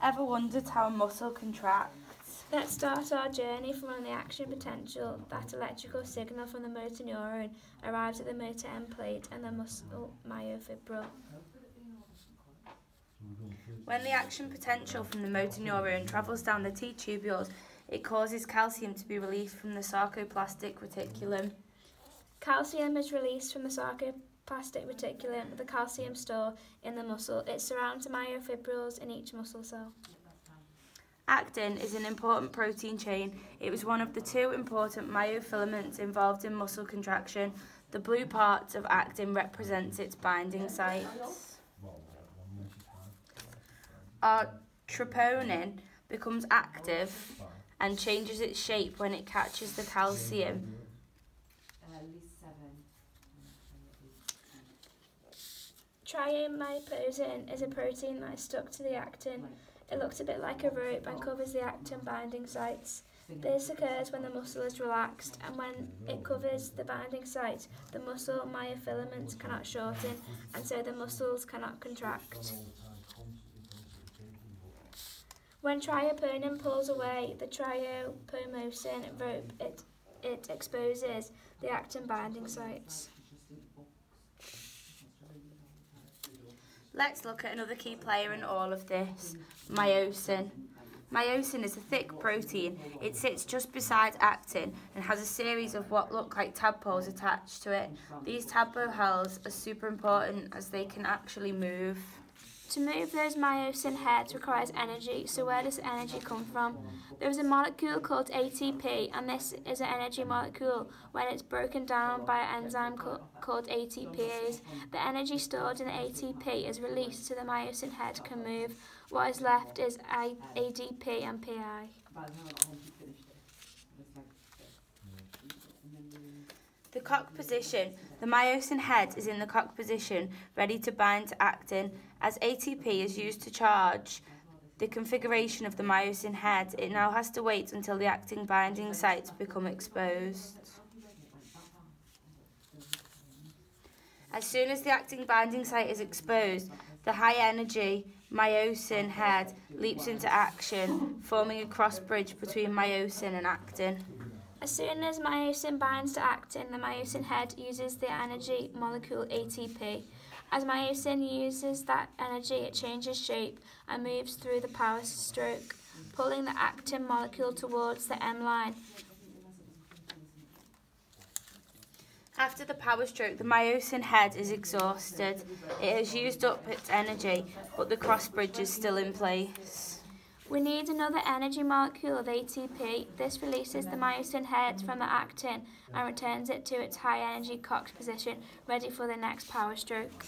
Ever wondered how a muscle contracts? Let's start our journey from the action potential. That electrical signal from the motor neuron arrives at the motor end plate and the muscle myofibril. When the action potential from the motor neuron travels down the T-tubules, it causes calcium to be released from the sarcoplastic reticulum. Calcium is released from the sarcoplastic reticulum, the calcium store in the muscle. It surrounds the myofibrils in each muscle cell. Actin is an important protein chain. It was one of the two important myofilaments involved in muscle contraction. The blue part of actin represents its binding sites. Our troponin becomes active and changes its shape when it catches the calcium. Triamyposin is a protein that is stuck to the actin. It looks a bit like a rope and covers the actin binding sites. This occurs when the muscle is relaxed, and when it covers the binding site, the muscle myofilaments cannot shorten, and so the muscles cannot contract. When trioponin pulls away the triopomosin rope, it exposes the actin binding sites. Let's look at another key player in all of this, myosin. Myosin is a thick protein. It sits just beside actin and has a series of what look like tadpoles attached to it. These tadpoles are super important as they can actually move. To move those myosin heads requires energy, so where does energy come from? There is a molecule called ATP, and this is an energy molecule when it's broken down by an enzyme called ATPase. The energy stored in the ATP is released so the myosin head can move. What is left is ADP and PI. The cock position. The myosin head is in the cock position, ready to bind to actin. As ATP is used to charge the configuration of the myosin head, it now has to wait until the actin binding sites become exposed. As soon as the actin binding site is exposed, the high-energy myosin head leaps into action, forming a cross bridge between myosin and actin. As soon as myosin binds to actin, the myosin head uses the energy molecule ATP. As myosin uses that energy, it changes shape and moves through the power stroke, pulling the actin molecule towards the M line. After the power stroke, the myosin head is exhausted. It has used up its energy, but the cross bridge is still in place. We need another energy molecule of ATP. This releases the myosin head from the actin and returns it to its high energy Cox position, ready for the next power stroke.